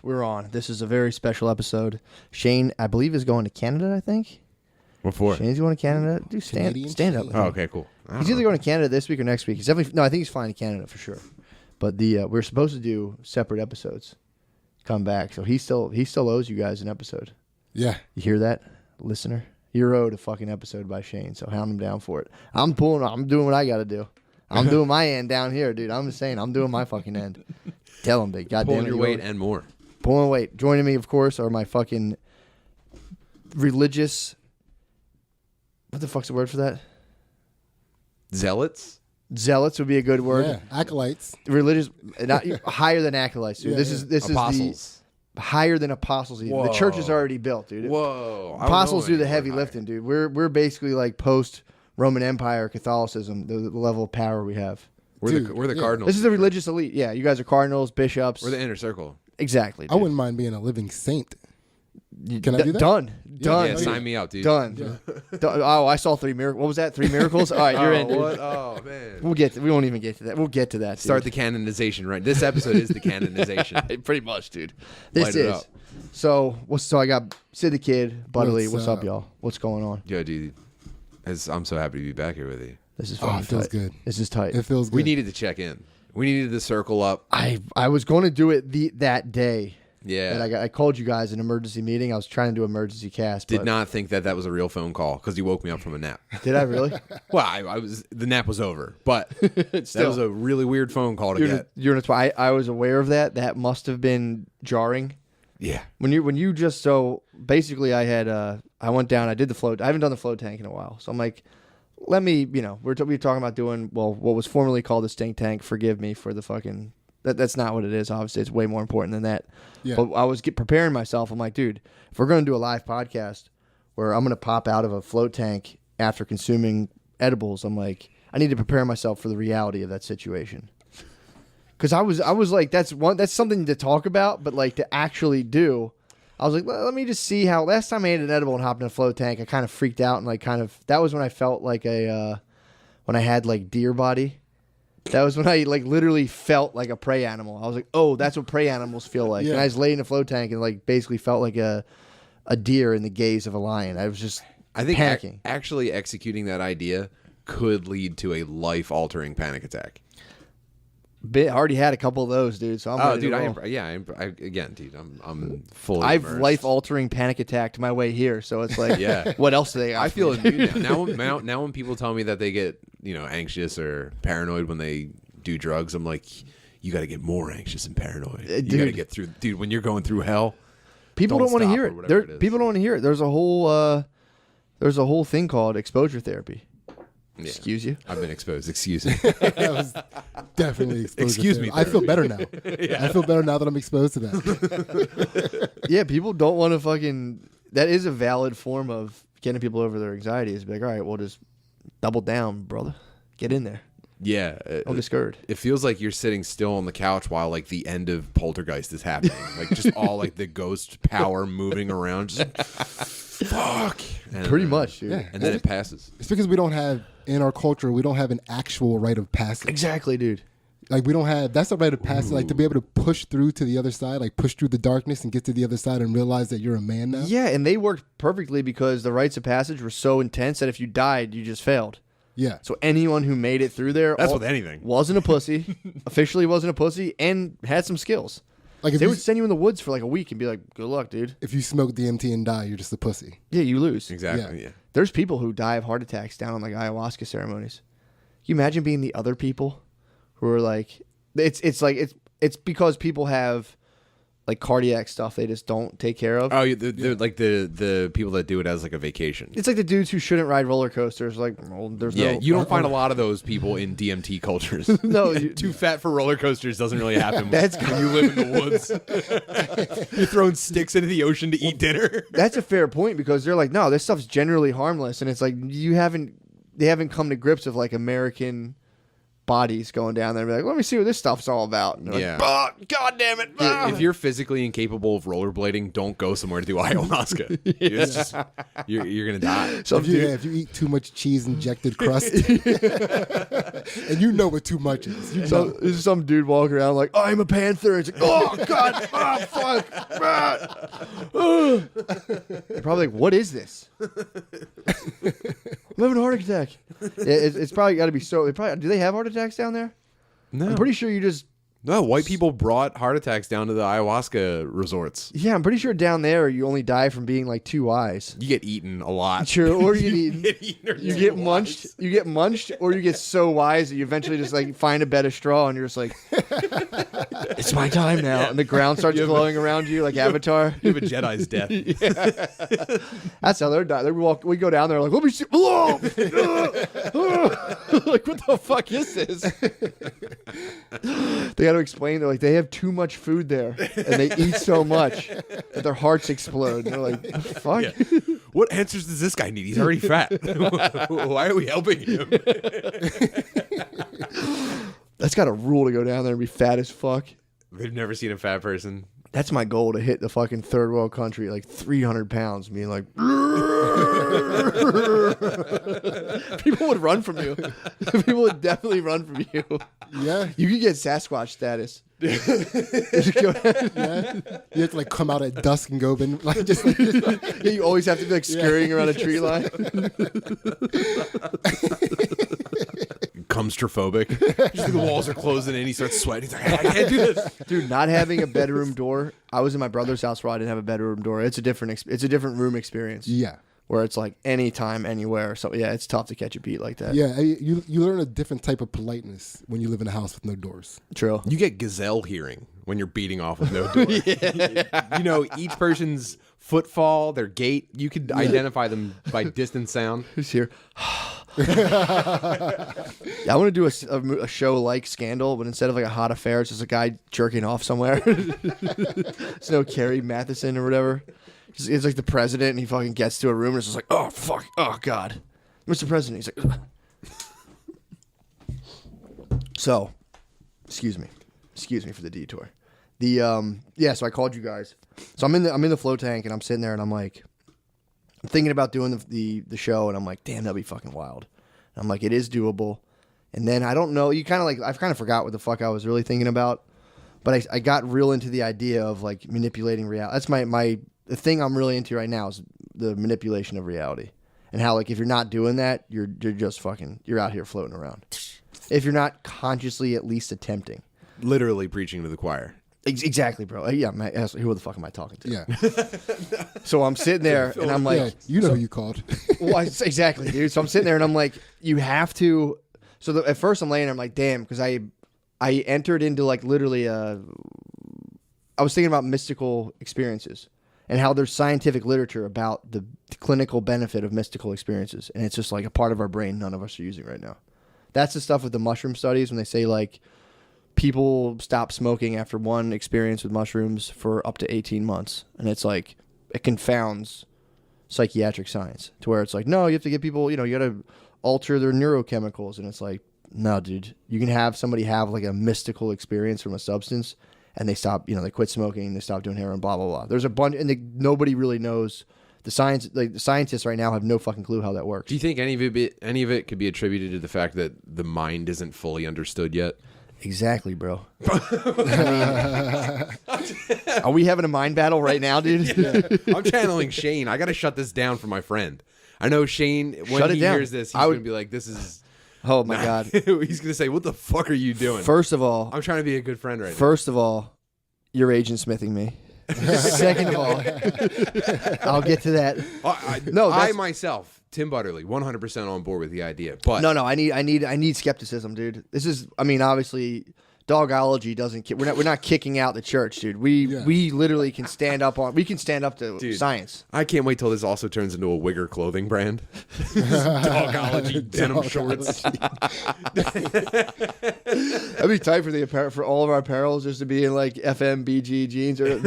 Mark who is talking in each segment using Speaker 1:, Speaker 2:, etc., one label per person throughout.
Speaker 1: we're on. This is a very special episode. Shane, I believe, is going to Canada, I think.
Speaker 2: What for?
Speaker 1: Shane's going to Canada. Do stand up.
Speaker 2: Oh, okay, cool.
Speaker 1: He's either going to Canada this week or next week. He's definitely I think he's flying to Canada for sure. But we're supposed to do separate episodes. Come back, so he still owes you guys an episode.
Speaker 3: Yeah,
Speaker 1: you hear that, listener? You're owed a fucking episode by Shane, so hound him down for it. I'm doing what I got to do. I'm doing my end down here, dude. I'm just saying, I'm doing my fucking end. Tell him, big goddamn.
Speaker 2: Pulling your weight and more.
Speaker 1: Pulling weight. Joining me, of course, are my fucking religious. What the fuck's the word for that?
Speaker 2: Zealots?
Speaker 1: Zealots would be a good word.
Speaker 3: Yeah, acolytes.
Speaker 1: Religious, not higher than acolytes, dude. This is
Speaker 2: apostles.
Speaker 1: The higher than apostles. Even. The church is already built, dude.
Speaker 2: Whoa!
Speaker 1: Apostles do the heavy lifting, dude. We're basically like post Roman Empire Catholicism, the level of power we have.
Speaker 2: We're the cardinals.
Speaker 1: This is the religious elite. Yeah, you guys are cardinals, bishops.
Speaker 2: We're the inner circle.
Speaker 1: Exactly. Dude.
Speaker 3: I wouldn't mind being a living saint. Can I do that?
Speaker 1: Done.
Speaker 2: Yeah, sign me out, dude.
Speaker 1: Done. Yeah. Oh, I saw 3 miracles. What was that? 3 miracles? All right, you're in, dude.
Speaker 2: What? Oh, man.
Speaker 1: We won't even get to that. We'll get to that, dude.
Speaker 2: Start the canonization, right? This episode is the canonization.
Speaker 1: Pretty much, dude. This is. So I got Sid the Kid, Butterly. What's up, y'all? What's going on?
Speaker 2: Yo, dude. I'm so happy to be back here with you.
Speaker 1: This is fucking
Speaker 3: it feels good.
Speaker 1: This is tight.
Speaker 3: It feels good.
Speaker 2: We needed to check in. We needed to circle up.
Speaker 1: I was going to do it that day.
Speaker 2: Yeah.
Speaker 1: And I called you guys an emergency meting. I was trying to do emergency cast.
Speaker 2: Did not think that was a real phone call because you woke me up from a nap.
Speaker 1: Did I really?
Speaker 2: Well, the nap was over, but that was a really weird phone call to get.
Speaker 1: I was aware of that. That must have been jarring.
Speaker 2: Yeah.
Speaker 1: When you just basically I went down. I did the float. I haven't done the float tank in a while, so I'm like, let me. We're talking about doing what was formerly called the stink tank. Forgive me for the fucking. That's not what it is. Obviously, it's way more important than that. Yeah. But I was preparing myself. I'm like, dude, if we're going to do a live podcast where I'm going to pop out of a float tank after consuming edibles, I'm like, I need to prepare myself for the reality of that situation. Because I was like, that's something to talk about, but like to actually do, I was like, well, let me just see how. Last time I ate an edible and hopped in a float tank, I kind of freaked out and like that was when I felt like when I had like deer body. That was when I like literally felt like a prey animal. I was like, oh, that's what prey animals feel like. Yeah. And I just lay in a float tank and like basically felt like a deer in the gaze of a lion. I was just panicking.
Speaker 2: Actually executing that idea could lead to a life-altering panic attack.
Speaker 1: I already had a couple of those, dude. So I'm
Speaker 2: dude, I'm fully.
Speaker 1: I've
Speaker 2: immersed.
Speaker 1: Life-altering panic attacked my way here, so it's like,
Speaker 2: yeah.
Speaker 1: What else do they?
Speaker 2: I feel it now. Now when people tell me that they get anxious or paranoid when they do drugs, I'm like, you got to get more anxious and paranoid. You got to get through, dude. When you're going through hell,
Speaker 1: people don't want to hear it. People don't want to hear it. There's a whole thing called exposure therapy. Yeah. Excuse you?
Speaker 2: I've been exposed. Excuse me.
Speaker 3: That was definitely exposed.
Speaker 2: Excuse me.
Speaker 3: I feel better now. Yeah. I feel better now that I'm exposed to that.
Speaker 1: Yeah, people don't want to fucking. That is a valid form of getting people over their anxiety. Is be like, all right, well, just double down, brother. Get in there.
Speaker 2: Yeah.
Speaker 1: Don't get scared.
Speaker 2: It feels like you're sitting still on the couch while like the end of Poltergeist is happening. Like just all like the ghost power moving around. Just fuck. And,
Speaker 1: pretty much, dude.
Speaker 3: Yeah.
Speaker 2: And then it passes.
Speaker 3: It's because we don't have, in our culture, we don't have an actual rite of passage.
Speaker 1: Exactly, dude.
Speaker 3: Like we don't have, that's a rite of passage. Like to be able to push through to the other side, like push through the darkness and get to the other side and realize that you're a man now.
Speaker 1: Yeah, and they worked perfectly because the rites of passage were so intense that if you died, you just failed.
Speaker 3: Yeah.
Speaker 1: So anyone who made it through there,
Speaker 2: that's with anything,
Speaker 1: wasn't a pussy, officially wasn't a pussy, and had some skills. Like they would send you in the woods for like a week and be like, "Good luck, dude."
Speaker 3: If you smoke DMT and die, you're just a pussy.
Speaker 1: Yeah, you lose.
Speaker 2: Exactly. Yeah.
Speaker 1: There's people who die of heart attacks down on like ayahuasca ceremonies. Can you imagine being the other people who are like, it's because people have like cardiac stuff they just don't take care of.
Speaker 2: Oh, they're like the people that do it as like a vacation.
Speaker 1: It's like the dudes who shouldn't ride roller coasters. Like, well, there's no.
Speaker 2: You don't find a lot of those people in DMT cultures.
Speaker 1: No,
Speaker 2: too fat for roller coasters doesn't really happen. That's when you live in the woods. You're throwing sticks into the ocean to eat dinner.
Speaker 1: That's a fair point because they're like, no, this stuff's generally harmless, and it's like they haven't come to grips with like American bodies going down there and be like, let me see what this stuff's all about. And they're like, oh, God damn it.
Speaker 2: If you're physically incapable of rollerblading, don't go somewhere to do ayahuasca. It's just, you're going to die.
Speaker 3: So if you eat too much cheese injected crust, and you know what too much is.
Speaker 1: There's some dude walking around like, I'm a panther. It's like, oh, God, oh, fuck. You're probably like, what is this? I'm having a heart attack. It's probably got to be so. Do they have heart attacks down there?
Speaker 2: No.
Speaker 1: I'm pretty sure you just.
Speaker 2: No, white people brought heart attacks down to the ayahuasca resorts.
Speaker 1: Yeah, I'm pretty sure down there you only die from being like too wise.
Speaker 2: You get eaten a lot.
Speaker 1: Sure, or you get munched. You get munched, or you get so wise that you eventually just like find a bed of straw and you're just like, it's my time now, and the ground starts glowing around you like Avatar.
Speaker 2: You have a Jedi's death.
Speaker 1: That's how they're dying. We go down there like, let me see. Like, what the fuck is this? They got to explain. They're like, they have too much food there, and they eat so much that their hearts explode. And they're like, fuck.
Speaker 2: Yeah. What answers does this guy need? He's already fat. Why are we helping him?
Speaker 1: That's got a rule to go down there and be fat as fuck.
Speaker 2: They've never seen a fat person.
Speaker 1: That's my goal, to hit the fucking third world country like 300 pounds, being like, people would run from you. People would definitely run from you.
Speaker 3: Yeah,
Speaker 1: you could get Sasquatch status.
Speaker 3: Yeah. You have to like come out at dusk and go,
Speaker 1: Yeah, you always have to be like scurrying around a tree line.
Speaker 2: Claustrophobic. Just the walls are closing in. He starts sweating. He's like, I can't do this.
Speaker 1: Dude, not having a bedroom door. I was in my brother's house where I didn't have a bedroom door. It's a different room experience.
Speaker 3: Yeah.
Speaker 1: Where it's like anytime, anywhere. So yeah, it's tough to catch a beat like that.
Speaker 3: Yeah, you learn a different type of politeness when you live in a house with no doors.
Speaker 1: True.
Speaker 2: You get gazelle hearing when you're beating off with no door. You know, each person's footfall, their gait, you could identify them by distant sound.
Speaker 1: Who's here? I want to do a show like Scandal, but instead of like a hot affair, it's just a guy jerking off somewhere. It's no Carrie Matheson or whatever. It's like the president, and he fucking gets to a room, and it's just like, oh, fuck, oh, God. Mr. President. He's like, ugh. So, excuse me for the detour. So I called you guys. So I'm in the float tank, and I'm sitting there, and I'm like, I'm thinking about doing the show, and I'm like, damn, that'd be fucking wild. And I'm like, it is doable. And then I don't know, I kind of forgot what the fuck I was really thinking about, but I got real into the idea of like manipulating reality. That's the thing I'm really into right now is the manipulation of reality, and how like if you're not doing that, you're just fucking, you're out here floating around. If you're not consciously at least attempting.
Speaker 2: Literally preaching to the choir.
Speaker 1: Exactly, bro. Yeah, who the fuck am I talking to?
Speaker 3: Yeah.
Speaker 1: So I'm sitting there and I'm like,
Speaker 3: you know who you called.
Speaker 1: Well, exactly, dude. So I'm sitting there and I'm like, you have to. So at first I'm laying there, I'm like, damn, because I entered into like literally I was thinking about mystical experiences and how there's scientific literature about the clinical benefit of mystical experiences, and it's just like a part of our brain none of us are using right now. That's the stuff with the mushroom studies when they say like people stop smoking after one experience with mushrooms for up to 18 months. And it's like, it confounds psychiatric science to where it's like, no, you have to get people, you got to alter their neurochemicals. And it's like, no, dude, you can have somebody have like a mystical experience from a substance and they stop, they quit smoking, they stop doing heroin, blah, blah, blah. There's a bunch, and nobody really knows the science. Like the scientists right now have no fucking clue how that works.
Speaker 2: Do you think any of it could be attributed to the fact that the mind isn't fully understood yet?
Speaker 1: Exactly, bro. Are we having a mind battle right now, dude?
Speaker 2: Yeah. I'm channeling Shane. I got to shut this down for my friend. I know Shane, when he hears this, he's going to be like, this is...
Speaker 1: Oh, my God.
Speaker 2: He's going to say, what the fuck are you doing?
Speaker 1: First of all...
Speaker 2: I'm trying to be a good friend right now.
Speaker 1: First of all, you're agent smithing me. Second of all, I'll get to that.
Speaker 2: I myself, Tim Butterly, 100% on board with the idea. But
Speaker 1: no, I need skepticism, dude. This is, obviously, Dawgology doesn't. We're not kicking out the church, dude. We literally can stand up to science.
Speaker 2: I can't wait till this also turns into a Wigger clothing brand. Dawgology denim shorts.
Speaker 1: That'd be tight for all of our apparel just to be in like FMBG jeans or.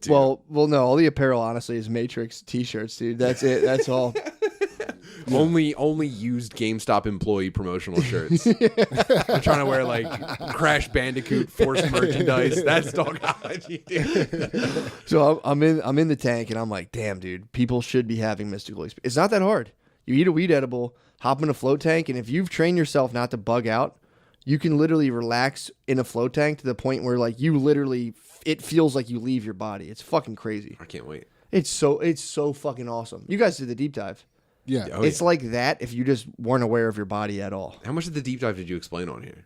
Speaker 1: Well, no. All the apparel honestly is Matrix T-shirts, dude. That's it. That's all.
Speaker 2: Only used GameStop employee promotional shirts. I'm trying to wear like Crash Bandicoot forced merchandise. That's Dawgology, dude.
Speaker 1: So I'm in the tank, and I'm like, damn, dude, people should be having mystical experience. It's not that hard. You eat a weed edible, hop in a float tank, and if you've trained yourself not to bug out, you can literally relax in a float tank to the point where like you literally, it feels like you leave your body. It's fucking crazy.
Speaker 2: I can't wait.
Speaker 1: It's so fucking awesome. You guys did the deep dive.
Speaker 3: Yeah.
Speaker 2: Oh,
Speaker 1: It's like that if you just weren't aware of your body at all.
Speaker 2: How much of the deep dive did you explain on here?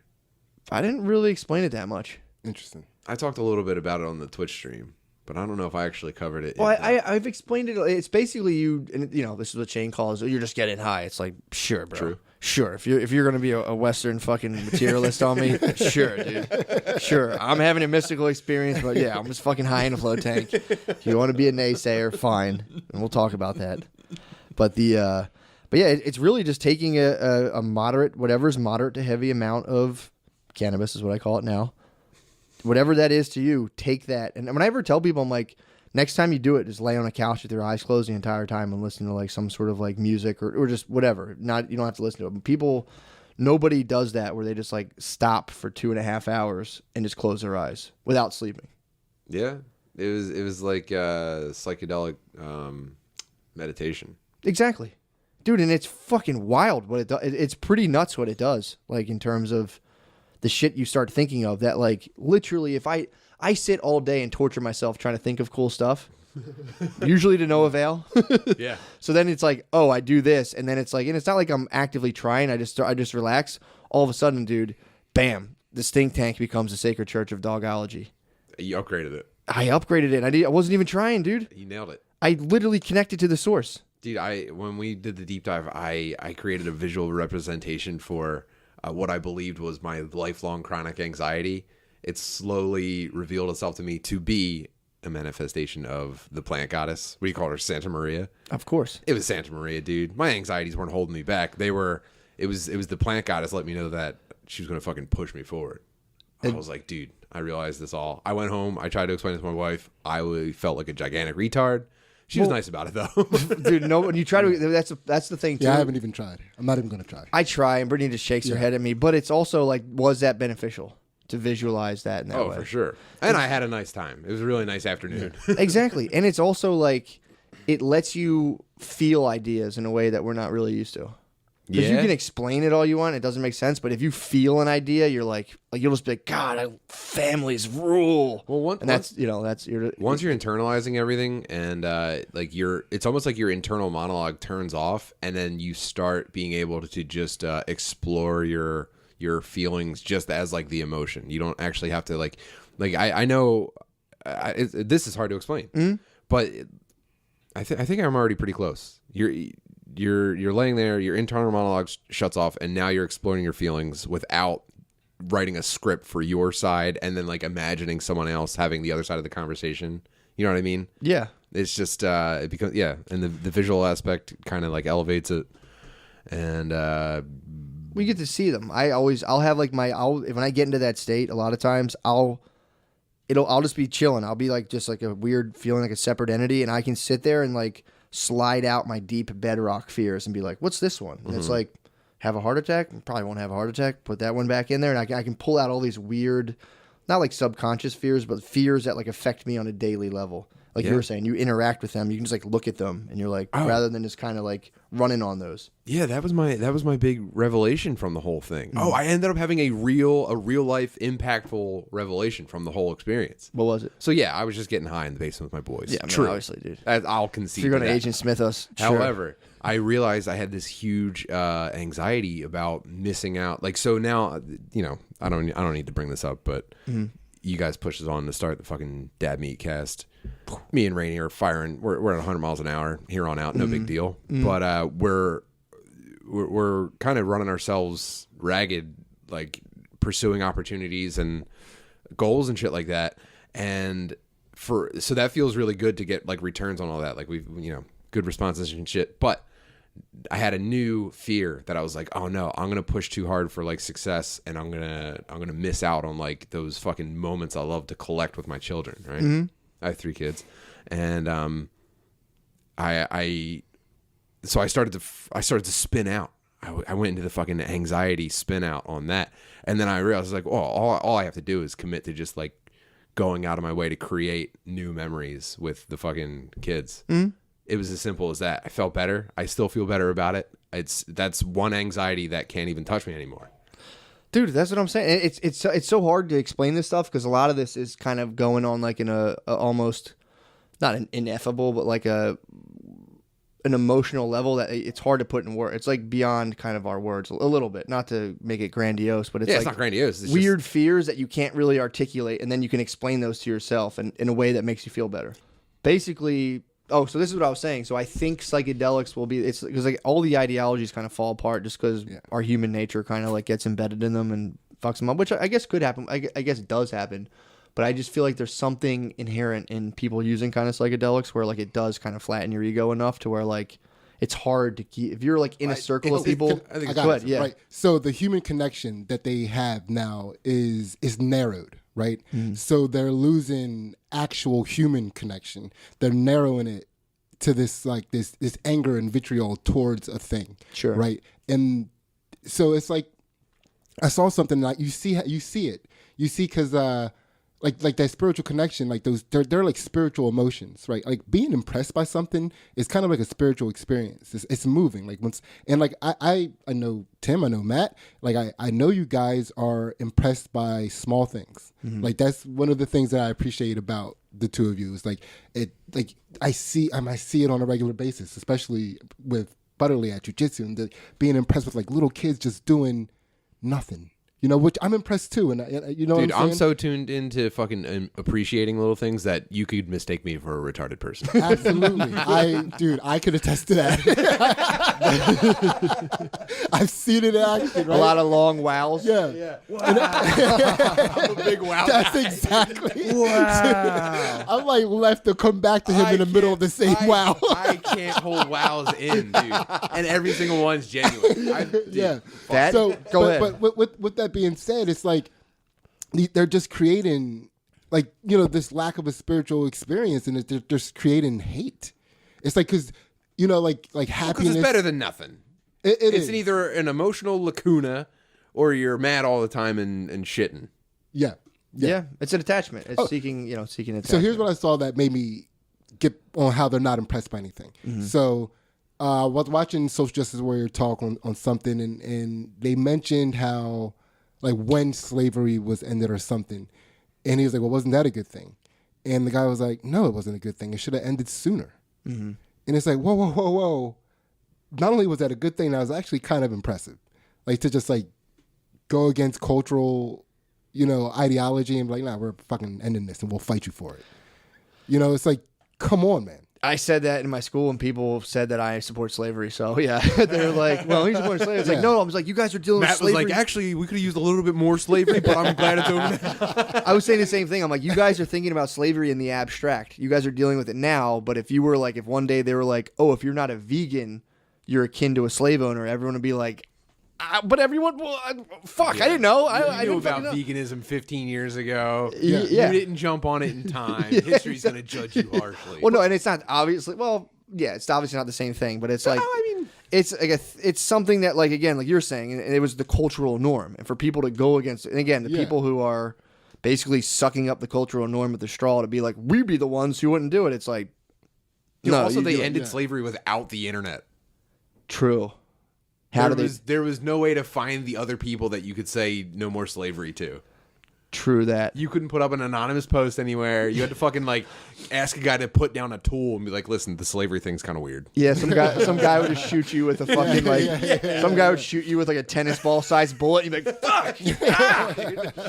Speaker 1: I didn't really explain it that much.
Speaker 3: Interesting.
Speaker 2: I talked a little bit about it on the Twitch stream, but I don't know if I actually covered it.
Speaker 1: Well, I've explained it. It's basically you, and you know, this is what Shane calls it. You're just getting high. It's like, sure, bro.
Speaker 2: True.
Speaker 1: Sure. If you're gonna be a Western fucking materialist on me, sure, dude. Sure. I'm having a mystical experience, but yeah, I'm just fucking high in a float tank. If you want to be a naysayer, fine, and we'll talk about that. But yeah, it's really just taking a moderate, whatever's moderate to heavy amount of cannabis is what I call it now. Whatever that is to you, take that. And when I ever tell people, I'm like, next time you do it, just lay on a couch with your eyes closed the entire time and listen to like some sort of like music or just whatever. You don't have to listen to it. Nobody does that where they just like stop for 2.5 hours and just close their eyes without sleeping.
Speaker 2: Yeah, it was like psychedelic meditation.
Speaker 1: Exactly, dude. And it's fucking wild what it does. It's pretty nuts what it does. Like in terms of the shit you start thinking of that, like literally if I sit all day and torture myself trying to think of cool stuff, usually to no avail.
Speaker 2: Yeah.
Speaker 1: So then it's like, oh, I do this. And then it's like, and it's not like I'm actively trying. I just relax. All of a sudden, dude, bam, the stink tank becomes the sacred church of Dawgology.
Speaker 2: You upgraded it.
Speaker 1: I upgraded it. I wasn't even trying, dude.
Speaker 2: You nailed it.
Speaker 1: I literally connected to the source.
Speaker 2: Dude, when we did the deep dive, I created a visual representation for what I believed was my lifelong chronic anxiety. It slowly revealed itself to me to be a manifestation of the plant goddess. What do you call her? Santa Maria?
Speaker 1: Of course.
Speaker 2: It was Santa Maria, dude. My anxieties weren't holding me back. It was the plant goddess let me know that she was going to fucking push me forward. I was like, dude, I realized this all. I went home. I tried to explain it to my wife. I felt like a gigantic retard. She was nice about it, though.
Speaker 1: Dude, no, when you try to, that's the thing, too.
Speaker 3: Yeah, I haven't even tried. I'm not even going to try.
Speaker 1: I try, and Brittany just shakes her head at me. But it's also like, was that beneficial to visualize that in that way?
Speaker 2: Oh, for sure. And I had a nice time. It was a really nice afternoon.
Speaker 1: Exactly. And it's also like, it lets you feel ideas in a way that we're not really used to. Because you can explain it all you want, it doesn't make sense. But if you feel an idea, you're like you'll just be like, God, families rule.
Speaker 2: Well,
Speaker 1: once you're
Speaker 2: internalizing everything, and it's almost like your internal monologue turns off, and then you start being able to just explore your feelings just as like the emotion. You don't actually have to I know this is hard to explain, but I think I'm already pretty close. You're laying there, your internal monologue shuts off, and now you're exploring your feelings without writing a script for your side and then like imagining someone else having the other side of the conversation. You know what I mean?
Speaker 1: Yeah.
Speaker 2: It's just it becomes and the visual aspect kind of like elevates it, and
Speaker 1: we get to see them. I'll have like when I get into that state, a lot of times I'll just be chilling. I'll be like just like a weird feeling like a separate entity, and I can sit there and like slide out my deep bedrock fears and be like, what's this one? And it's like, have a heart attack? Probably won't have a heart attack. Put that one back in there, and I can pull out all these weird, not like subconscious fears, but fears that like affect me on a daily level. Like you were saying, you interact with them, you can just like look at them, and you're like, rather than just kind of like running on those.
Speaker 2: Yeah, that was my big revelation from the whole thing. Oh, I ended up having a real life impactful revelation from the whole experience.
Speaker 1: What was it?
Speaker 2: So yeah, I was just getting high in the basement with my boys.
Speaker 1: Yeah, I mean, obviously, dude.
Speaker 2: I'll concede.
Speaker 1: If you're going to
Speaker 2: that.
Speaker 1: Agent Smith us. Sure.
Speaker 2: However, I realized I had this huge anxiety about missing out. Like, so now, I don't need to bring this up, but you guys pushed us on to start the fucking Dad Meat cast. Me and Rainey are firing. We're at 100 miles an hour here on out. No big deal. But we're kind of running ourselves ragged, like pursuing opportunities and goals and shit like that. And so that feels really good to get like returns on all that. Like we've good responses and shit. But I had a new fear that I was like, oh no, I'm gonna push too hard for like success, and I'm gonna miss out on like those fucking moments I love to collect with my children. Right. I have 3 kids, and I so I started to spin out. I went into the fucking anxiety spin out on that. And then I realized like, all I have to do is commit to just like going out of my way to create new memories with the fucking kids. Mm-hmm. It was as simple as that. I felt better. I still feel better about it. That's one anxiety that can't even touch me anymore.
Speaker 1: Dude, that's what I'm saying. It's so hard to explain this stuff because a lot of this is kind of going on like in a almost not an ineffable, but like an emotional level that it's hard to put in words. It's like beyond kind of our words a little bit, not to make it grandiose, but it's
Speaker 2: not grandiose. It's
Speaker 1: weird fears that you can't really articulate, and then you can explain those to yourself in a way that makes you feel better. Basically, so this is what I was saying. So I think psychedelics will be, it's because like all the ideologies kind of fall apart just because our human nature kind of like gets embedded in them and fucks them up, which I guess could happen. I guess it does happen. But I just feel like there's something inherent in people using kind of psychedelics where like it does kind of flatten your ego enough to where like it's hard to keep. If you're like in a circle of people, go ahead, yeah.
Speaker 3: Right. So the human connection that they have now is narrowed, right? Mm. So they're losing actual human connection. They're narrowing it to this like this anger and vitriol towards a thing,
Speaker 1: sure,
Speaker 3: right? And so it's like I saw something like you see it because. Like that spiritual connection, like those, they're like spiritual emotions, right? Like being impressed by something is kind of like a spiritual experience. It's moving, like once, and like I know Tim, I know Matt, like I know you guys are impressed by small things. Mm-hmm. Like that's one of the things that I appreciate about the two of you is like I see it on a regular basis, especially with Butterly at jiu-jitsu and being impressed with like little kids just doing nothing. You know, which I'm impressed too, and you know,
Speaker 2: dude,
Speaker 3: what I'm
Speaker 2: so tuned into fucking appreciating little things that you could mistake me for a retarded person.
Speaker 3: Absolutely, I could attest to that. I've seen it in action. Right?
Speaker 1: A lot of long wows.
Speaker 3: Yeah.
Speaker 2: Wow. I'm a big wow.
Speaker 3: That's exactly.
Speaker 2: Wow.
Speaker 3: I'm like left to come back to him in the middle of the same wow.
Speaker 2: I can't hold wows in, dude, and every single one's genuine.
Speaker 3: Yeah.
Speaker 1: Go ahead.
Speaker 3: But with that being said, it's like they're just creating, like, you know, this lack of a spiritual experience, and they're just creating hate. It's like because you know, like happiness.
Speaker 2: Because it's better than nothing. It's either an emotional lacuna, or you're mad all the time and shitting.
Speaker 3: Yeah.
Speaker 1: It's an attachment. It's seeking attachment.
Speaker 3: So here's what I saw that made me get on how they're not impressed by anything. Mm-hmm. So I was watching Social Justice Warrior talk on something, and they mentioned how, like, when slavery was ended or something. And he was like, well, wasn't that a good thing? And the guy was like, no, it wasn't a good thing. It should have ended sooner. Mm-hmm. And it's like, whoa. Not only was that a good thing, that was actually kind of impressive. Like, to just, like, go against cultural, you know, ideology and be like, nah, we're fucking ending this and we'll fight you for it. You know, it's like, come on, man.
Speaker 1: I said that in my school, and people said that I support slavery. So yeah, they're like, "Well, he's supporting slavery." It's like, no, I was like, "You guys are dealing with slavery."
Speaker 2: Matt was like, "Actually, we could have used a little bit more slavery, but I'm glad it's over."
Speaker 1: I was saying the same thing. I'm like, "You guys are thinking about slavery in the abstract. You guys are dealing with it now. But if you were like, if one day they were like, oh, if you're not a vegan, you're akin to a slave owner,' everyone would be like." But everyone, fuck, yeah. I didn't know. I
Speaker 2: knew
Speaker 1: didn't
Speaker 2: about
Speaker 1: know.
Speaker 2: veganism 15 years ago.
Speaker 1: Yeah.
Speaker 2: You didn't jump on it in time. History's going to judge you harshly.
Speaker 1: Well, no, and it's not obviously. Well, yeah, it's obviously not the same thing, but it's like, it's like it's something that, like, again, like you're saying, and it was the cultural norm, and for people to go against, and again, the people who are basically sucking up the cultural norm with the straw to be like, we'd be the ones who wouldn't do it. It's like,
Speaker 2: no. Also, they ended slavery without the internet.
Speaker 1: True.
Speaker 2: There was no way to find the other people that you could say no more slavery to.
Speaker 1: True that.
Speaker 2: You couldn't put up an anonymous post anywhere. You had to fucking like ask a guy to put down a tool and be like, "Listen, the slavery thing's kind of weird."
Speaker 1: Yeah, some guy would just shoot you with a fucking some guy would shoot you with like a tennis ball sized bullet. And you'd be like, "Fuck,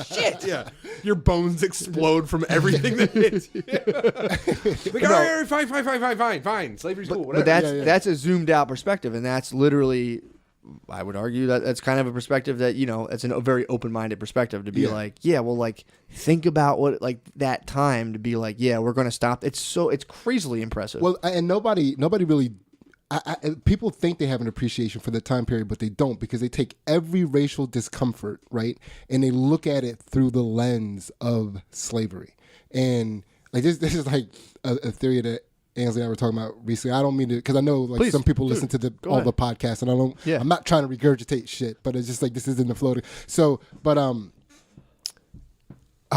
Speaker 1: shit!"
Speaker 2: Yeah, your bones explode from everything that hits you. Like, all right, fine. Slavery's cool. Whatever.
Speaker 1: But that's a zoomed out perspective, and that's literally. I would argue that that's kind of a perspective that, you know, it's a very open-minded perspective to be like, yeah, well, like, think about what, like, that time to be like, yeah, we're going to stop. It's crazily impressive.
Speaker 3: Well, and nobody really, people think they have an appreciation for the time period, but they don't, because they take every racial discomfort, right, and they look at it through the lens of slavery. And, like, this is like a theory that Ainsley and I were talking about recently. I don't mean to, because I know like
Speaker 1: Please,
Speaker 3: some people
Speaker 1: dude,
Speaker 3: listen to
Speaker 1: go
Speaker 3: all
Speaker 1: ahead.
Speaker 3: the podcasts, and I don't.
Speaker 1: Yeah.
Speaker 3: I'm not trying to regurgitate shit, but it's just like this isn't the flow. So, but oh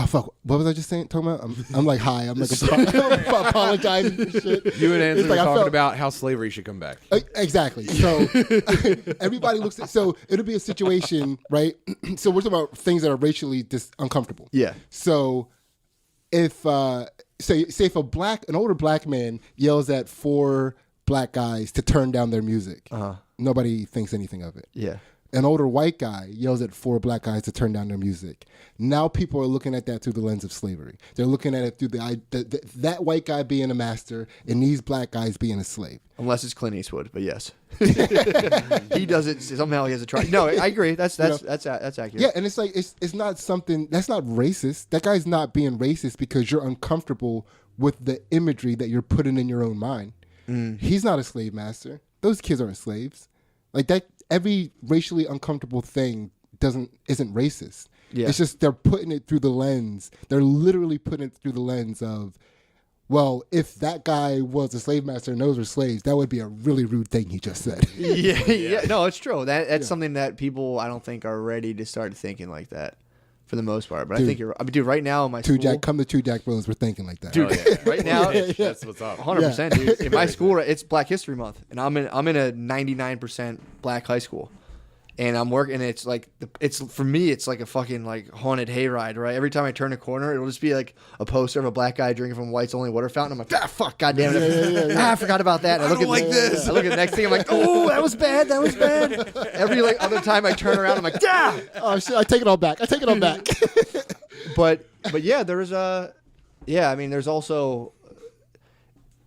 Speaker 3: fuck! What was I just saying? Talking about? I'm like high. I'm like apologizing for shit.
Speaker 2: You and Anthony
Speaker 3: It's
Speaker 2: were
Speaker 3: like I
Speaker 2: talking
Speaker 3: felt-
Speaker 2: about how slavery should come back.
Speaker 3: Exactly. So everybody looks at. So it'll be a situation, right? So we're talking about things that are racially uncomfortable.
Speaker 1: Yeah.
Speaker 3: So if say if an older black man yells at 4 black guys to turn down their music, nobody thinks anything of it.
Speaker 1: Yeah.
Speaker 3: An older white guy yells at 4 black guys to turn down their music. Now people are looking at that through the lens of slavery. They're looking at it through that white guy being a master and these black guys being a slave.
Speaker 1: Unless it's Clint Eastwood, but yes, he does it somehow. He has a try. No, I agree. That's accurate.
Speaker 3: Yeah, and it's like it's not something that's not racist. That guy's not being racist because you're uncomfortable with the imagery that you're putting in your own mind. He's not a slave master. Those kids aren't slaves. Like that, every racially uncomfortable thing isn't racist.
Speaker 1: Yeah.
Speaker 3: It's just they're putting it through the lens. They're literally putting it through the lens of, well, if that guy was a slave master and those were slaves, that would be a really rude thing he just said.
Speaker 1: Yeah. No, it's true. That's something that people I don't think are ready to start thinking like that for the most part. But I think I mean, dude, right now in my school,
Speaker 3: Come to Two Jack Bros, we're thinking like that.
Speaker 1: dude, right now,
Speaker 2: That's what's up.
Speaker 1: 100%, dude. In my school, it's Black History Month, and I'm in a 99% black high school, and I'm working. It's like it's for me, it's like a fucking like haunted hayride, right? Every time I turn a corner, it'll just be like a poster of a black guy drinking from White's Only Water Fountain. I'm like, fuck, goddamn it, I forgot about that. And I look at this. I look at the next thing. I'm like, oh, that was bad. Every like other time I turn around, I'm like, yeah.
Speaker 3: Oh shit! I take it all back.
Speaker 1: But yeah, there's I mean, there's also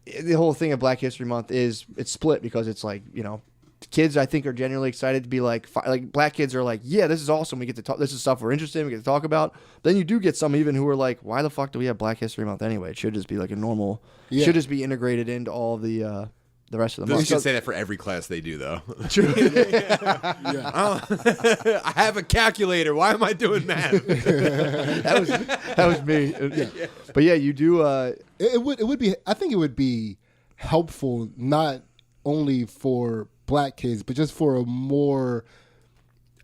Speaker 1: the whole thing of Black History Month is it's split because it's like, you know, kids I think are genuinely excited to be like black kids are like, yeah, this is awesome. We get to talk. This is stuff we're interested in. We get to talk about. Then you do get some even who are like, why the fuck do we have Black History Month anyway? It should just be like a normal.
Speaker 3: Yeah.
Speaker 1: Should just be integrated into all the rest of the
Speaker 2: You
Speaker 1: month.
Speaker 2: should say that for every class they do, though.
Speaker 1: True.
Speaker 2: I have a calculator. Why am I doing math?
Speaker 1: that was me. Yeah. But yeah, you do.
Speaker 3: It would be. I think it would be helpful not only for black kids, but just for a more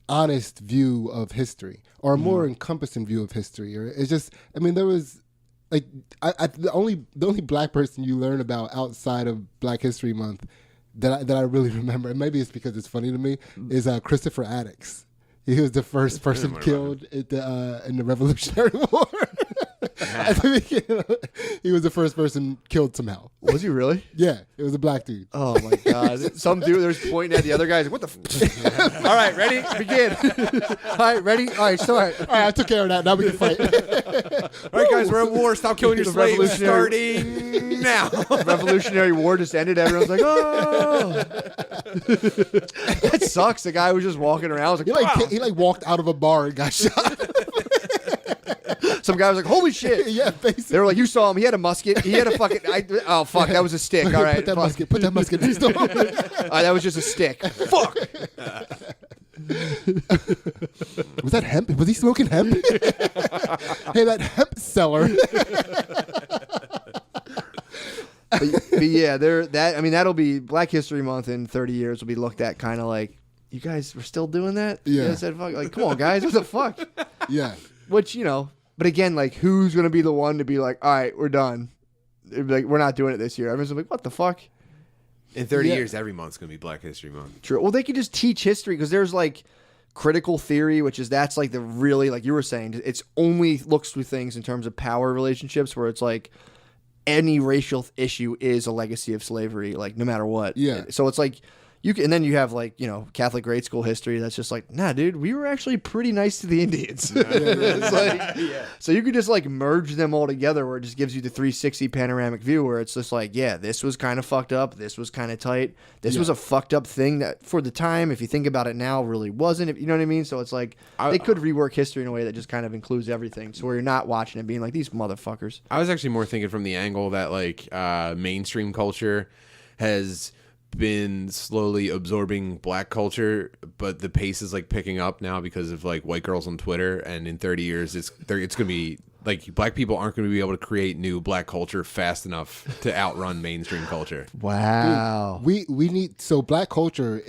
Speaker 3: honest view of history or a more encompassing view of history. Or it's just. I mean, there was. Like the only black person you learn about outside of Black History Month that I really remember, and maybe it's because it's funny to me, is Christopher Addicks. He was the first person killed in the Revolutionary War. I think he was the first person killed somehow.
Speaker 1: Was he really?
Speaker 3: Yeah, it was a black dude.
Speaker 1: Oh my god! Some dude there's pointing at the other guys. What the? All right, ready? Begin. All right, ready? All right, start.
Speaker 3: All right, I took care of that. Now we can fight.
Speaker 2: All right, guys, we're at war. Stop killing your
Speaker 1: The
Speaker 2: slaves. Starting now.
Speaker 1: Revolutionary War just ended. Everyone's like, oh. That sucks. The guy was just walking around. Was like,
Speaker 3: He walked out of a bar and got shot.
Speaker 1: Some guy was like, holy shit.
Speaker 3: Yeah, basically.
Speaker 1: They were like, you saw him. He had a musket. He had a fucking. Oh fuck, that was a stick. All right,
Speaker 3: Put that musket next to him.
Speaker 1: That was just a stick. Fuck.
Speaker 3: Was that hemp? Was he smoking hemp? Hey, that hemp seller.
Speaker 1: But yeah, that'll be Black History Month in 30 years will be looked at kind of like, you guys were still doing that?
Speaker 3: Yeah.
Speaker 1: You guys said, fuck, like, come on, guys, what the fuck?
Speaker 3: Yeah.
Speaker 1: Which, you know, but again, like, who's going to be the one to be like, all right, we're done. It'd be like, we're not doing it this year. Everyone's like, what the fuck?
Speaker 2: In 30 years, every month's going to be Black History Month.
Speaker 1: True. Well, they could just teach history because there's like critical theory, which is that's like the really, like you were saying, it's only looks through things in terms of power relationships where it's like any racial issue is a legacy of slavery, like no matter what.
Speaker 3: Yeah.
Speaker 1: So it's like and then you have like, you know, Catholic grade school history that's just like, nah, dude, we were actually pretty nice to the Indians. It's like, so you could just like merge them all together where it just gives you the 360 panoramic view where it's just like, yeah, this was kind of fucked up. This was kind of tight. This was a fucked up thing that for the time, if you think about it now, really wasn't. If you know what I mean? So it's like they could rework history in a way that just kind of includes everything. So where you're not watching it being like, these motherfuckers.
Speaker 2: I was actually more thinking from the angle that like mainstream culture has been slowly absorbing black culture, but the pace is like picking up now because of like white girls on Twitter, and in 30 years it's gonna be Like black people aren't going to be able to create new black culture fast enough to outrun mainstream culture.
Speaker 1: Wow.
Speaker 3: Dude, we need black culture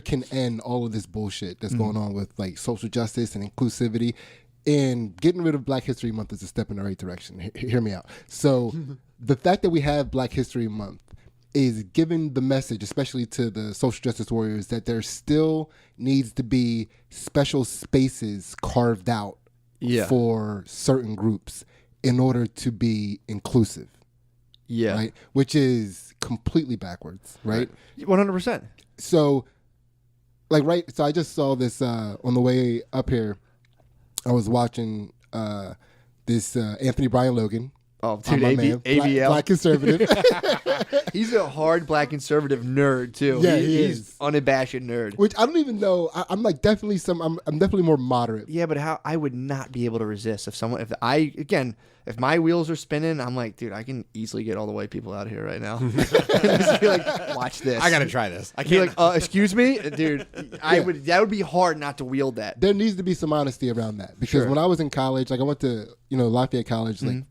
Speaker 3: can end all of this bullshit that's going on with like social justice and inclusivity, and getting rid of Black History Month is a step in the right direction. Hear me out. So the fact that we have Black History Month is giving the message, especially to the social justice warriors, that there still needs to be special spaces carved out for certain groups in order to be inclusive.
Speaker 1: Yeah.
Speaker 3: Right? Which is completely backwards, right?
Speaker 1: 100%.
Speaker 3: So, so I just saw this on the way up here. I was watching this Anthony Bryan Logan.
Speaker 1: Oh, dude,
Speaker 3: ABL. Black conservative.
Speaker 1: He's a hard black conservative nerd too.
Speaker 3: Yeah,
Speaker 1: he's unabashed nerd.
Speaker 3: Which I don't even know. I'm like definitely I'm definitely more moderate.
Speaker 1: Yeah, but how I would not be able to resist if my wheels are spinning. I'm like, dude, I can easily get all the white people out of here right now. Just be like, watch this.
Speaker 2: I gotta try this. I
Speaker 1: can't.
Speaker 2: Be like,
Speaker 1: excuse me, dude. That would be hard not to wield that.
Speaker 3: There needs to be some honesty around that because when I was in college, like I went to Lafayette College, like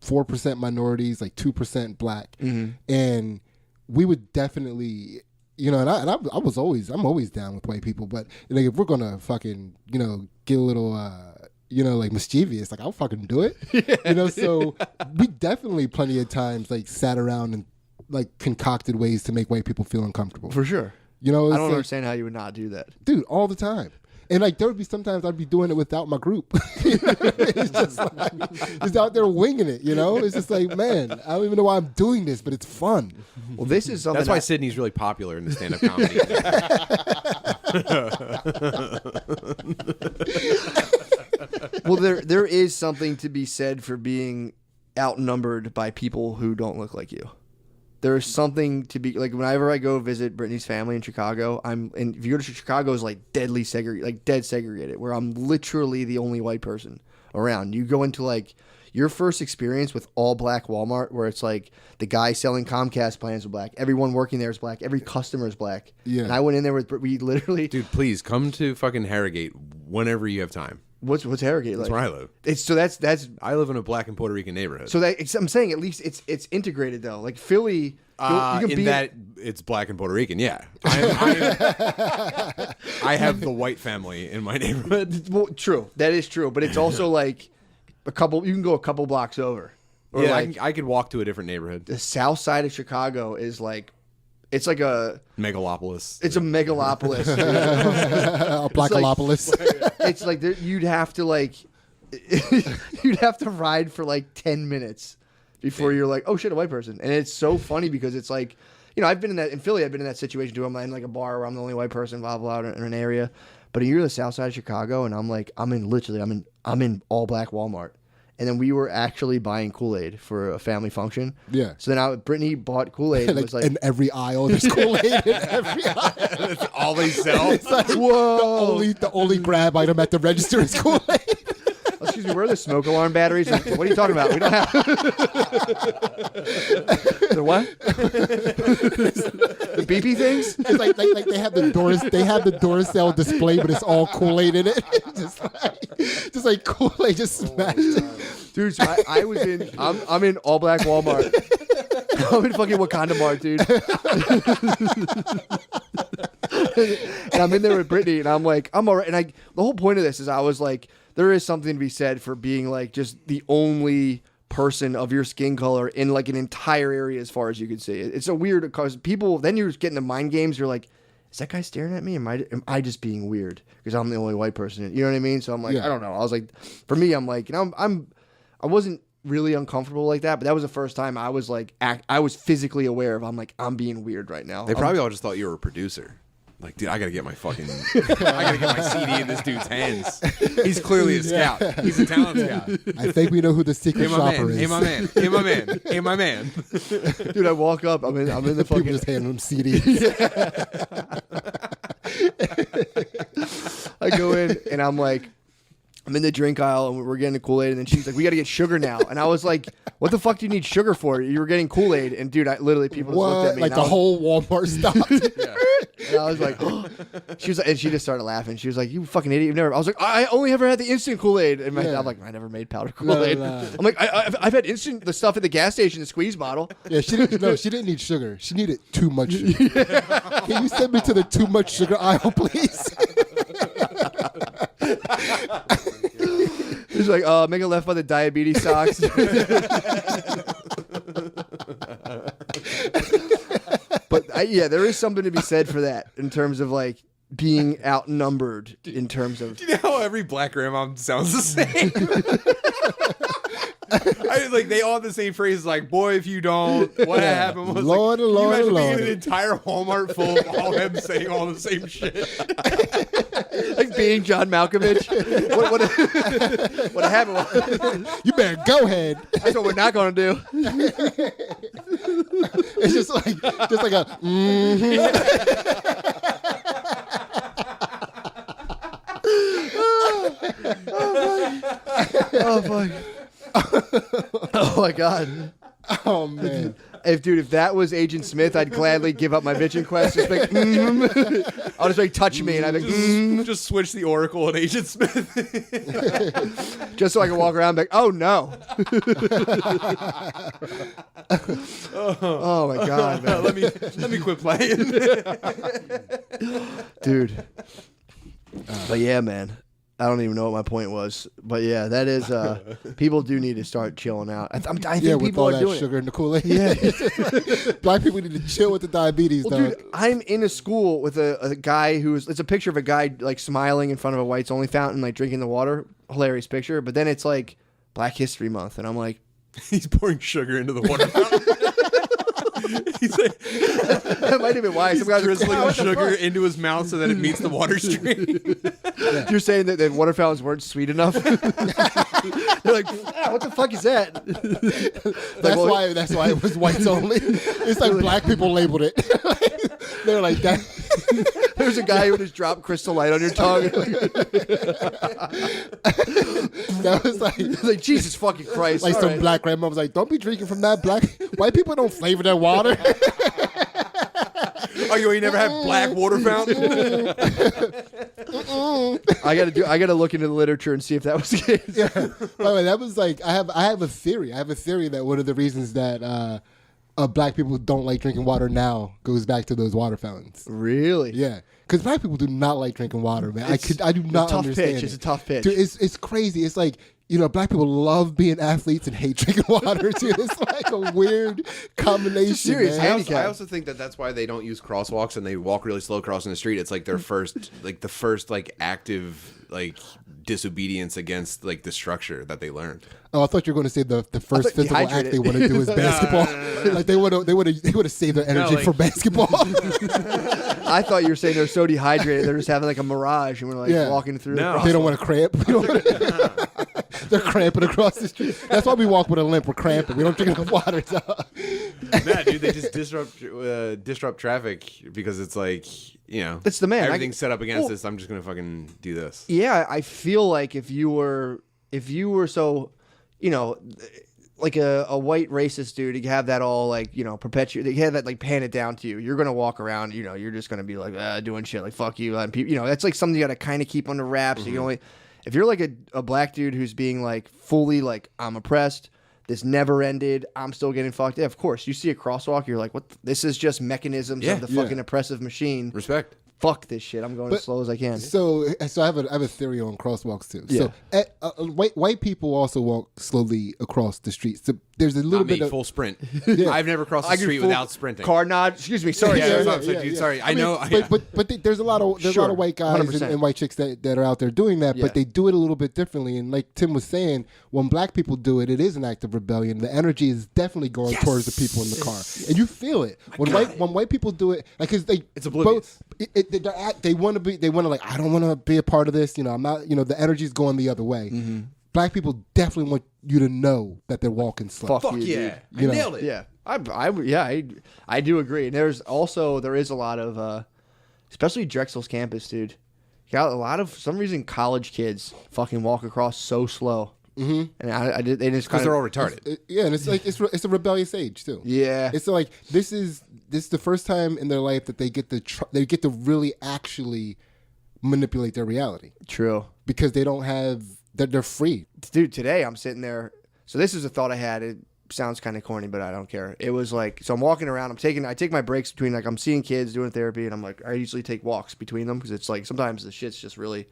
Speaker 3: 4% minorities, like 2% black, and we would definitely, and I'm always down with white people, but like if we're gonna fucking, get a little, like mischievous, like I'll fucking do it, So we definitely plenty of times like sat around and like concocted ways to make white people feel uncomfortable.
Speaker 1: For sure. I don't understand how you would not do that,
Speaker 3: dude. All the time. And like there would be sometimes I'd be doing it without my group. It's just like just out there winging it, It's just like, man, I don't even know why I'm doing this, but it's fun.
Speaker 1: Well, this is something.
Speaker 2: That's why Sydney's really popular in the stand-up comedy.
Speaker 1: Well, there is something to be said for being outnumbered by people who don't look like you. There is something to be like whenever I go visit Brittany's family in Chicago, and if you go to Chicago, is like dead segregated, where I'm literally the only white person around. You go into like your first experience with all black Walmart, where it's like the guy selling Comcast plans are black, everyone working there is black, every customer is black. Yeah. And I went in there we literally,
Speaker 2: dude, please come to fucking Harrogate whenever you have time.
Speaker 1: What's Harrogate like?
Speaker 2: That's where I live.
Speaker 1: That's
Speaker 2: I live in a black and Puerto Rican neighborhood.
Speaker 1: So I'm saying at least it's integrated though. Like Philly, you can
Speaker 2: it's black and Puerto Rican. Yeah, I have the white family in my neighborhood.
Speaker 1: Well, true, that is true, but it's also like you can go a couple blocks over.
Speaker 2: Or I could walk to a different neighborhood.
Speaker 1: The south side of Chicago is like. It's like a
Speaker 2: megalopolis.
Speaker 1: It's a megalopolis.
Speaker 3: A blackalopolis.
Speaker 1: It's like you'd have to ride for like 10 minutes before you're like, oh shit, a white person. And it's so funny because it's like, I've been in Philly. I've been in that situation too. I'm in like a bar where I'm the only white person, blah blah, in an area. But you're the south side of Chicago, and I'm in all black Walmart. And then we were actually buying Kool-Aid for a family function.
Speaker 3: Yeah.
Speaker 1: So then Brittany bought Kool-Aid. And was like,
Speaker 3: in every aisle, there's Kool-Aid in every aisle.
Speaker 2: That's all they sell.
Speaker 3: It's like, whoa. The only grab item at the register is Kool-Aid.
Speaker 1: Excuse me, where are the smoke alarm batteries? What are you talking about? We don't have. The what? The beepy things?
Speaker 3: It's like they have the Duracell display, but it's all Kool-Aid in it. just like Kool-Aid just smashed it.
Speaker 1: Dude, so I was in. I'm in all black Walmart. I'm in fucking Wakanda Mart, dude. And I'm in there with Brittany, and I'm like, I'm all right. And the whole point of this is I was like, there is something to be said for being like just the only person of your skin color in like an entire area as far as you can see. It's so weird because people, then you're getting the mind games. You're like, is that guy staring at me? Am I just being weird because I'm the only white person? You know what I mean? So I'm like, I don't know. I was like, for me, I'm like, I wasn't really uncomfortable like that, but that was the first time I was like, I was physically aware of, I'm being weird right now.
Speaker 2: They probably all just thought you were a producer. Like, dude, I gotta get my CD in this dude's hands. He's clearly a scout. He's a talent scout.
Speaker 3: I think we know who the secret shopper is.
Speaker 2: Hey, my man.
Speaker 1: Dude, I walk up. I'm in the fucking.
Speaker 3: People just hand him CDs.
Speaker 1: I go in and I'm like, I'm in the drink aisle and we're getting the Kool-Aid, and then she's like, we got to get sugar now. And I was like, what the fuck do you need sugar for? You were getting Kool-Aid. And dude, people just looked at me.
Speaker 3: Like the whole Walmart stopped.
Speaker 1: And I was like, oh. She was, and she just started laughing. She was like, "You fucking idiot! You've never." I was like, "I only ever had the instant Kool-Aid." And I'm like, "I never made powder Kool-Aid."
Speaker 3: No.
Speaker 1: I'm like, "I've had instant the stuff at the gas station, the squeeze bottle."
Speaker 3: Yeah, she didn't. No, she didn't need sugar. She needed too much sugar. Can you send me to the too much sugar aisle, please?
Speaker 1: He's like, make a left by the diabetes socks. But yeah, there is something to be said for that in terms of like being outnumbered in terms of.
Speaker 2: Do you know how every black grandma sounds the same? Like they all have the same phrases, like "boy, if you don't," what happened was
Speaker 3: Lord,
Speaker 2: like,
Speaker 3: Lord,
Speaker 2: you imagine
Speaker 3: Lord.
Speaker 2: being an entire Walmart full of all them saying all the same shit.
Speaker 1: Like being John Malkovich. What happened was,
Speaker 3: You better go ahead.
Speaker 1: that's what we're not going to do.
Speaker 3: It's just like a.
Speaker 1: Oh fuck. Oh my god.
Speaker 3: Oh man.
Speaker 1: If that was Agent Smith, I'd gladly give up my bitching quest. Just like, I'll just like touch me, and I'd like,
Speaker 2: Just switch the Oracle and Agent Smith.
Speaker 1: just so I can walk around, and be like, oh no. Oh my god, man.
Speaker 2: let me quit playing.
Speaker 1: Dude. But yeah, man. I don't even know what my point was, but yeah, that is. People do need to start chilling out. I think
Speaker 3: With
Speaker 1: people
Speaker 3: all
Speaker 1: are
Speaker 3: that
Speaker 1: doing
Speaker 3: sugar
Speaker 1: it.
Speaker 3: in the Kool-Aid.
Speaker 1: Yeah.
Speaker 3: Black people need to chill with the diabetes,
Speaker 1: Well,
Speaker 3: dog.
Speaker 1: dude, I'm in a school with a guy it's a picture of a guy like smiling in front of a whites only fountain, like drinking the water. Hilarious picture, but then it's like Black History Month, and I'm like,
Speaker 2: He's pouring sugar into the water fountain. He's like,
Speaker 1: that might have been why some guys are
Speaker 2: drizzling
Speaker 1: like,
Speaker 2: the sugar into his mouth so that it meets the water stream.
Speaker 1: You're saying that the water fountains weren't sweet enough? They're like, what the fuck is that?
Speaker 3: That's why it was whites only. It's like black people labeled it. They're like that.
Speaker 1: There's a guy who just dropped Crystal Light on your tongue.
Speaker 3: That was like
Speaker 1: Jesus fucking Christ.
Speaker 3: like
Speaker 1: All
Speaker 3: some
Speaker 1: right.
Speaker 3: black grandma was like, "Don't be drinking from that black." White people don't flavor their water.
Speaker 2: Oh, you ain't never had black water fountain?
Speaker 1: I gotta look into the literature and see if that was the case.
Speaker 3: Yeah. By the way, that was like I have a theory. I have a theory that one of the reasons that black people don't like drinking water now goes back to those water fountains.
Speaker 1: Really?
Speaker 3: Yeah, because black people do not like drinking water, man. I do not
Speaker 1: tough
Speaker 3: understand.
Speaker 1: pitch. It's a tough pitch.
Speaker 3: Dude, it's crazy. It's like, black people love being athletes and hate drinking water too. It's like a weird combination.
Speaker 1: It's a serious
Speaker 3: man.
Speaker 1: handicap.
Speaker 2: I also think that's why they don't use crosswalks and they walk really slow crossing the street. It's like their first, the first active disobedience against the structure that they learned.
Speaker 3: Oh, I thought you were going to say the first physical act
Speaker 1: dehydrated.
Speaker 3: they want to do is basketball. Like they would have saved their energy for basketball.
Speaker 1: I thought you were saying they're so dehydrated they're just having like a mirage and we're walking through.
Speaker 2: No.
Speaker 1: the
Speaker 3: They don't want to cramp. They're cramping across the street. That's why we walk with a limp. We're cramping. We don't drink enough water. So.
Speaker 2: Nah, dude, they just disrupt traffic because it's like,
Speaker 1: It's the man.
Speaker 2: Everything's set up against this. I'm just gonna fucking do this.
Speaker 1: Yeah, I feel like if you were so, like a white racist dude, you have that all perpetuate. You have that handed down to you. You're gonna walk around, you're just gonna be doing shit like fuck you, and people, that's like something you gotta kind of keep under wraps.
Speaker 2: Mm-hmm.
Speaker 1: You only if you're like a black dude who's being fully I'm oppressed. This never ended. I'm still getting fucked. Yeah, of course. You see a crosswalk, you're like, what? This is just mechanisms of the fucking oppressive machine.
Speaker 2: Respect.
Speaker 1: Fuck this shit. I'm going as slow as I can.
Speaker 3: So I have a theory on crosswalks too. So white people also walk slowly across the street. So there's a little bit of
Speaker 2: full sprint. I've never crossed the street without sprinting.
Speaker 1: Car nod. Excuse me. Sorry.
Speaker 2: Dude, sorry. I know.
Speaker 3: But there's a lot of white guys
Speaker 1: 100%.
Speaker 3: and white chicks that are out there doing that, but they do it a little bit differently. And like Tim was saying, when black people do it, it is an act of rebellion. The energy is definitely going towards the people in the car, and you feel it when white people do it.
Speaker 2: It's oblivious.
Speaker 3: They want to I don't want to be a part of this. I'm not. The energy's going the other way.
Speaker 1: Mm-hmm.
Speaker 3: Black people definitely want you to know that they're walking slow.
Speaker 1: Fuck you,
Speaker 2: yeah.
Speaker 1: dude.
Speaker 2: I nailed it.
Speaker 1: Yeah. I do agree. And there is a lot of especially Drexel's campus, dude. You got a lot of, for some reason, college kids fucking walk across so slow. And I did. They just
Speaker 2: Because
Speaker 1: kind
Speaker 2: they're
Speaker 1: of
Speaker 2: all retarded.
Speaker 3: Yeah, and it's like it's a rebellious age too.
Speaker 1: yeah.
Speaker 3: It's like this is the first time in their life that they get to really actually manipulate their reality
Speaker 1: True.
Speaker 3: because they don't have they're free.
Speaker 1: Dude, today I'm sitting there. So this is a thought I had. It sounds kind of corny, but I don't care. It was like, so I'm walking around. I take my breaks between, like, I'm seeing kids doing therapy, and I'm like, I usually take walks between them because it's like sometimes the shit's just really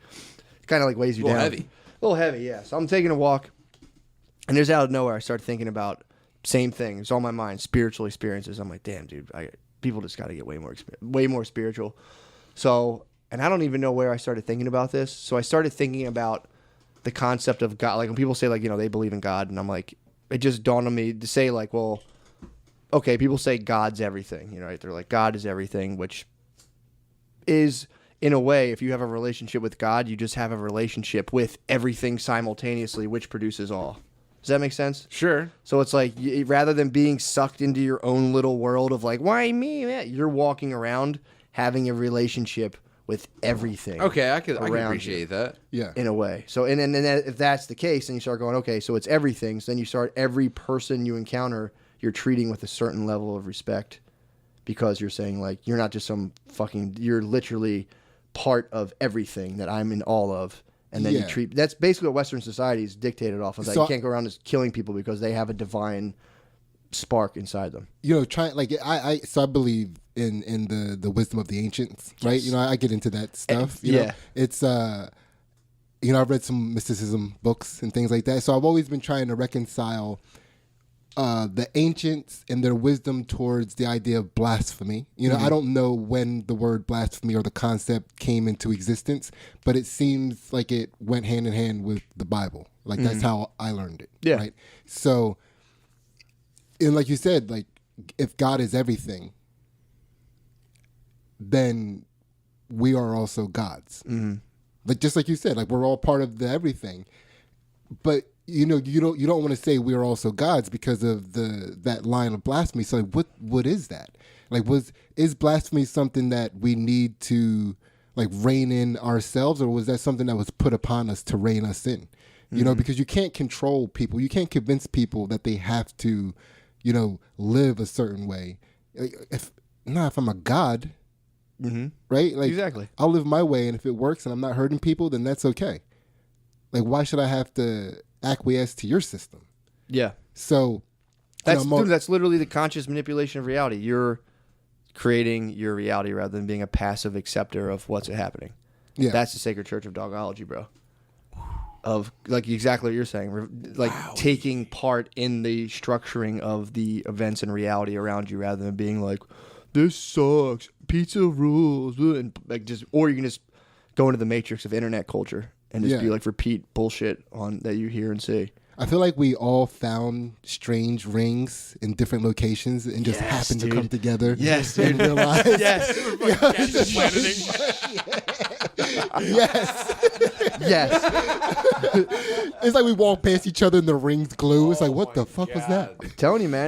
Speaker 1: kind of like weighs you down.
Speaker 2: Heavy.
Speaker 1: A little heavy, yeah. So I'm taking a walk, and there's out of nowhere I start thinking about same thing. It's on my mind, spiritual experiences. I'm like, damn, dude, people just got to get way more spiritual. So, and I don't even know where I started thinking about this. So I started thinking about the concept of God. Like when people say, like, you know, they believe in God, and I'm like, it just dawned on me to say, like, well, okay, people say God's everything, you know, right? They're like, God is everything, which is, in a way, if you have a relationship with God, you just have a relationship with everything simultaneously, which produces all. Does that make sense?
Speaker 2: Sure.
Speaker 1: So it's like, rather than being sucked into your own little world of like, why me? You're walking around having a relationship with everything.
Speaker 2: Okay, I can
Speaker 1: around
Speaker 2: appreciate
Speaker 1: you.
Speaker 2: that.
Speaker 3: Yeah.
Speaker 1: In a way. So, and if that's the case, then you start going, okay, so it's everything. So then you start, every person you encounter, you're treating with a certain level of respect because you're saying, like, you're not just some fucking, you're literally part of everything that I'm in all of. And then you treat, that's basically what Western society is dictated off of. That
Speaker 3: So,
Speaker 1: you can't go around just killing people because they have a divine spark inside them.
Speaker 3: You know, I believe in the wisdom of the ancients, right?
Speaker 1: Yes.
Speaker 3: You know, I get into that stuff. You know, it's you know, I've read some mysticism books and things like that. So I've always been trying to reconcile the ancients and their wisdom towards the idea of blasphemy. You know, I don't know when the word blasphemy or the concept came into existence, but it seems like it went hand in hand with the Bible. Like that's how I learned it.
Speaker 1: Yeah.
Speaker 3: Right. So, and like you said, like if God is everything, then we are also gods. Like just like you said, like we're all part of the everything. But you know, you don't want to say we are also gods because of that line of blasphemy. So like, what is that? Like is blasphemy something that we need to like rein in ourselves, or was that something that was put upon us to rein us in? You know, because you can't control people. You can't convince people that they have to, you know, live a certain way. If I'm a god, right? Like
Speaker 1: Exactly.
Speaker 3: I'll live my way, and if it works and I'm not hurting people, then that's okay. Like why should I have to acquiesce to your system?
Speaker 1: Yeah.
Speaker 3: So
Speaker 1: That's dude, that's literally the conscious manipulation of reality. You're creating your reality rather than being a passive acceptor of what's happening.
Speaker 3: yeah,
Speaker 1: That's the sacred church of Dawgology, bro. Of like exactly what you're saying, like taking part in the structuring of the events and reality around you, rather than being like, "This sucks, pizza rules," and like just, or you can just go into the matrix of internet culture and just be like repeat bullshit on that you hear and see.
Speaker 3: I feel like we all found strange rings in different locations and just happened to come together.
Speaker 1: Yes,
Speaker 3: in
Speaker 1: dude.
Speaker 3: real life.
Speaker 1: Yes.
Speaker 3: Yes.
Speaker 1: Yes.
Speaker 3: It's like we walk past each other and the rings glue. It's like, what the fuck was that?
Speaker 1: I'm telling you, man.